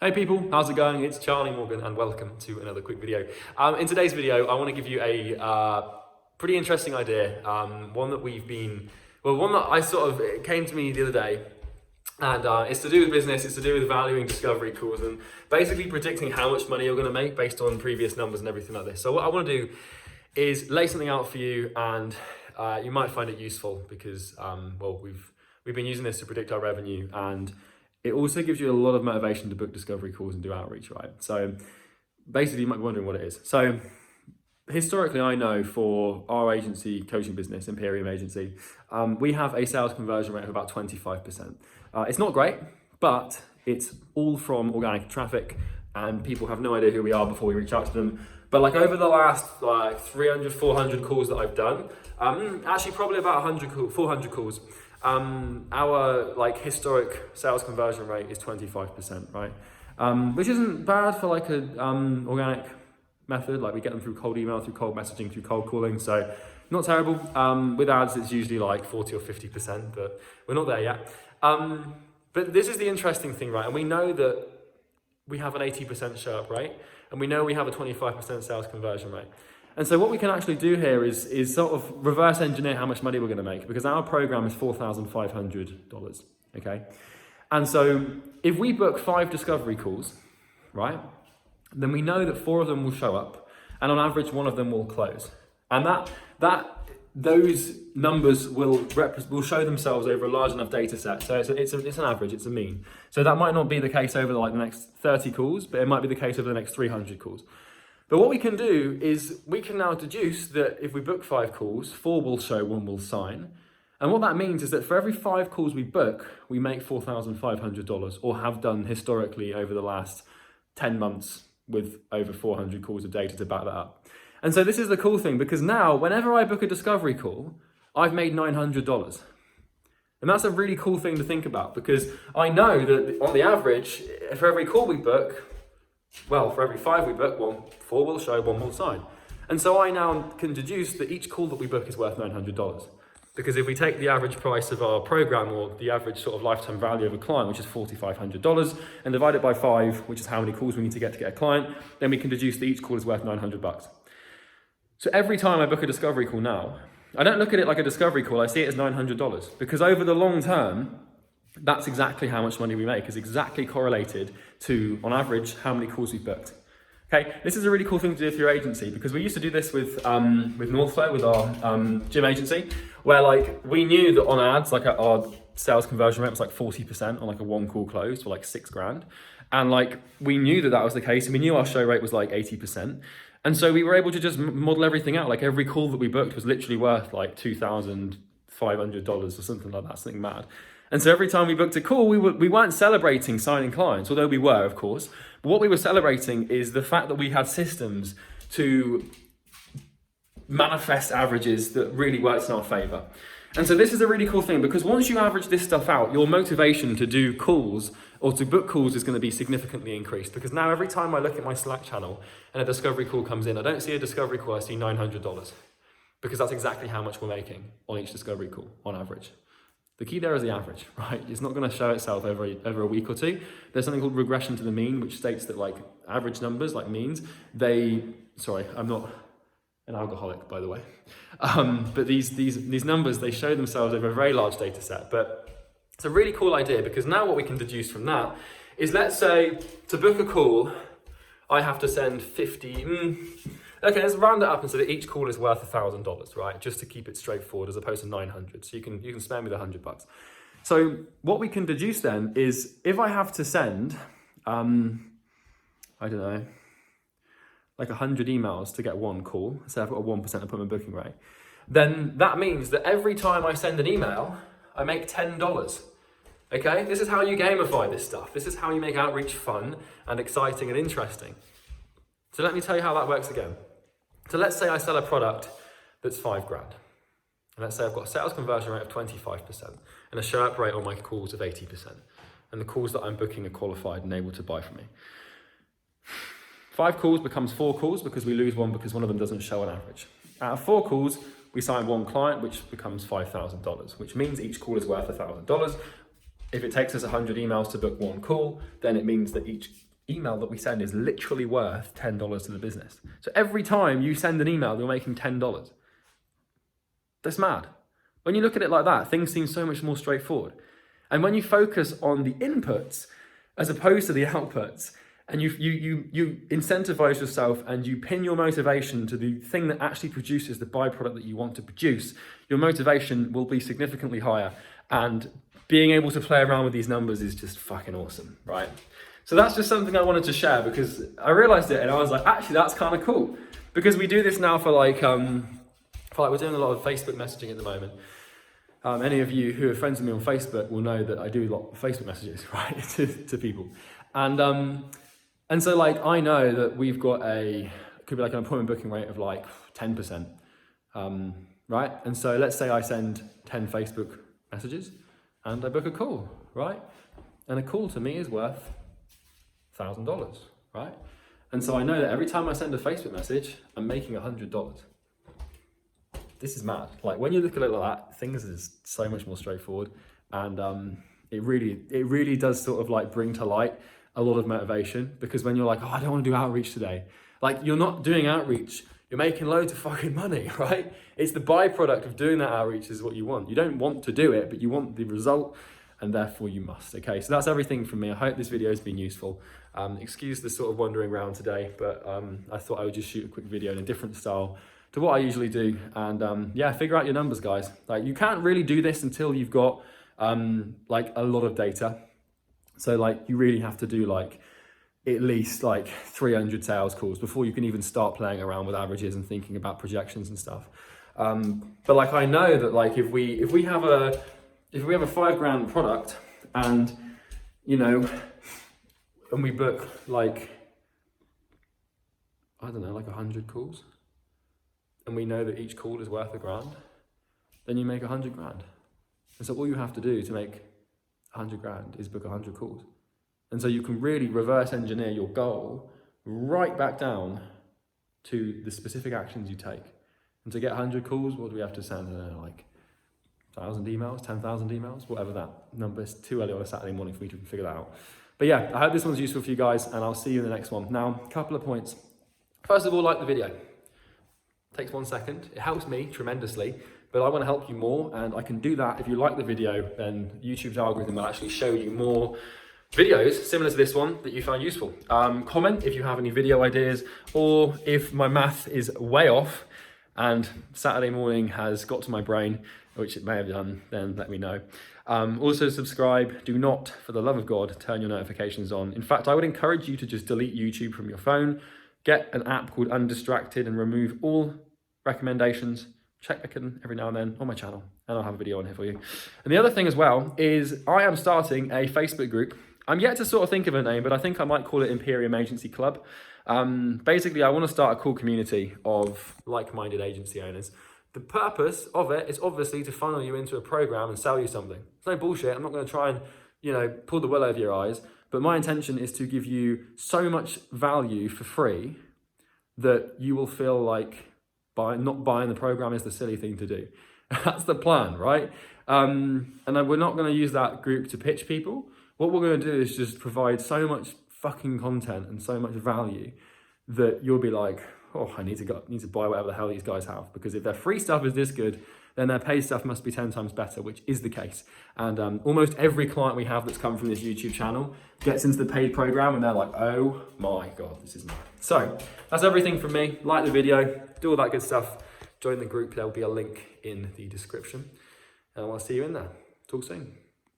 Hey people, how's it going? It's Charlie Morgan and welcome to another quick video. In today's video, I want to give you a pretty interesting idea, one that it came to me the other day, and it's to do with business, it's to do with valuing discovery calls and basically predicting how much money you're going to make based on previous numbers and everything like this. So what I want to do is lay something out for you, and you might find it useful because, we've been using this to predict our revenue, and it also gives you a lot of motivation to book discovery calls and do outreach, right? So basically you might be wondering what it is. So historically, I know for our agency, coaching business, Imperium Agency, we have a sales conversion rate of about 25%. It's not great, but it's all from organic traffic, and people have no idea who we are before we reach out to them. But like over the last 300, 400 calls that I've done, actually probably about 400 calls, our historic sales conversion rate is 25%, right? Which isn't bad for like a organic method. Like we get them through cold email, through cold messaging, through cold calling. So not terrible. With ads, it's usually like 40 or 50%, but we're not there yet. But this is the interesting thing, right? And we know that we have an 80% show up rate, and we know we have a 25% sales conversion rate. And so what we can actually do here is sort of reverse engineer how much money we're going to make, because our program is $4,500, okay? And so if we book 5 discovery calls, right, then we know that 4 of them will show up, and on average, 1 of them will close. And those numbers will show themselves over a large enough data set. So it's an average, it's a mean. So that might not be the case over the next 30 calls, but it might be the case over the next 300 calls. But what we can do is we can now deduce that if we book 5 calls, 4 will show, 1 will sign. And what that means is that for every 5 calls we book, we make $4,500, or have done historically over the last 10 months with over 400 calls of data to back that up. And so this is the cool thing, because now whenever I book a discovery call, I've made $900. And that's a really cool thing to think about, because I know that on the average, for every call we book, for every 5 we book, 4 will show, 1 will sign. And so I now can deduce that each call that we book is worth $900. Because if we take the average price of our program, or the average sort of lifetime value of a client, which is $4,500, and divide it by 5, which is how many calls we need to get a client, then we can deduce that each call is worth $900. So every time I book a discovery call now, I don't look at it like a discovery call, I see it as $900. Because over the long term, that's exactly how much money we make, is exactly correlated to, on average, how many calls we've booked. Okay, this is a really cool thing to do with your agency, because we used to do this with NorthFlow, with our gym agency, where we knew that on ads, our sales conversion rate was 40% on a 1 call close for $6,000. And we knew that was the case, and we knew our show rate was 80%. And so we were able to just model everything out. Every call that we booked was literally worth $2,500 or something like that, something mad. And so every time we booked a call, we weren't celebrating signing clients, although we were, of course. But what we were celebrating is the fact that we had systems to manifest averages that really worked in our favor. And so this is a really cool thing, because once you average this stuff out, your motivation to do calls or to book calls is going to be significantly increased. Because now every time I look at my Slack channel and a discovery call comes in, I don't see a discovery call, I see $900. Because that's exactly how much we're making on each discovery call on average. The key there is the average, right? It's not going to show itself over a week or two. There's something called regression to the mean, which states that average numbers, means, I'm not an alcoholic, by the way. But these numbers, they show themselves over a very large data set. But it's a really cool idea, because now what we can deduce from that is, let's say, to book a call, I have to send 50... Okay, let's round it up and say that each call is worth $1,000, right? Just to keep it straightforward, as opposed to 900. So you can spare me the $100. So what we can deduce then is, if I have to send, 100 emails to get 1 call, so I've got a 1% appointment booking rate, then that means that every time I send an email, I make $10. Okay, this is how you gamify this stuff. This is how you make outreach fun and exciting and interesting. So let me tell you how that works again. So let's say I sell a product that's $5,000. And let's say I've got a sales conversion rate of 25% and a show up rate on my calls of 80%. And the calls that I'm booking are qualified and able to buy from me. 5 calls becomes 4 calls, because we lose 1 because one of them doesn't show on average. Out of 4 calls, we sign 1 client, which becomes $5,000, which means each call is worth $1,000. if it takes us 100 emails to book one call, then it means that each email that we send is literally worth $10 to the business. So every time you send an email, you're making $10. That's mad. When you look at it like that, things seem so much more straightforward. And when you focus on the inputs as opposed to the outputs, and you incentivize yourself and you pin your motivation to the thing that actually produces the byproduct that you want to produce, your motivation will be significantly higher. And being able to play around with these numbers is just fucking awesome, right? So that's just something I wanted to share because I realized it and I was like, actually, that's kind of cool. Because we do this now for like we're doing a lot of Facebook messaging at the moment. Any of you who are friends with me on Facebook will know that I do a lot of Facebook messages, right, to people. And so like, I know that we've got could be like an appointment booking rate of like 10%, right? And so let's say I send 10 Facebook messages and I book a call, right? And a call to me is worth $1,000, right? And so I know that every time I send a Facebook message, I'm making $100. This is mad. Like when you look at it like that, things is so much more straightforward. And it really does sort of like bring to light a lot of motivation, because when you're like, oh, I don't want to do outreach today. Like you're not doing outreach, you're making loads of fucking money, right? It's the byproduct of doing that outreach is what you want. You don't want to do it, but you want the result, and therefore you must. Okay, so that's everything from me. I hope this video has been useful. Excuse the sort of wandering around today, but I thought I would just shoot a quick video in a different style to what I usually do. And yeah, figure out your numbers, guys. Like you can't really do this until you've got like a lot of data. So like you really have to do like at least like 300 sales calls before you can even start playing around with averages and thinking about projections and stuff. But like I know that like if we have a $5,000 product and you know, and we book like, I don't know, like 100 calls, and we know that each call is worth $1,000, then you make 100 grand. And so all you have to do to make 100 grand is book 100 calls. And so you can really reverse engineer your goal right back down to the specific actions you take. And to get 100 calls, what do we have to send? Like 1,000 emails, 10,000 emails, whatever that number is. Too early on a Saturday morning for me to figure that out. But yeah, I hope this one's useful for you guys, and I'll see you in the next one. Now, a couple of points. First of all, like the video. Takes 1 second. It helps me tremendously, but I want to help you more, and I can do that if you like the video. Then YouTube's algorithm will actually show you more videos similar to this one that you find useful. Comment if you have any video ideas, or if my math is way off and Saturday morning has got to my brain, which it may have done, then let me know. Also subscribe. Do not, for the love of God, turn your notifications on. In fact, I would encourage you to just delete YouTube from your phone, get an app called Undistracted and remove all recommendations. Check back in every now and then on my channel, and I'll have a video on here for you. And the other thing as well is I am starting a Facebook group. I'm yet to sort of think of a name, but I think I might call it Imperium Agency Club. Basically, I want to start a cool community of like-minded agency owners. The purpose of it is obviously to funnel you into a program and sell you something. It's no bullshit. I'm not going to try and, you know, pull the wool over your eyes. But my intention is to give you so much value for free that you will feel like not buying the program is the silly thing to do. That's the plan, right? And then we're not going to use that group to pitch people. What we're going to do is just provide so much fucking content and so much value that you'll be like, oh, I need to buy whatever the hell these guys have, because if their free stuff is this good, then their paid stuff must be 10 times better, which is the case. And almost every client we have that's come from this YouTube channel gets into the paid program and they're like, oh my God, this is mad. So that's everything from me. Like the video, do all that good stuff. Join the group. There'll be a link in the description. And I'll see you in there. Talk soon.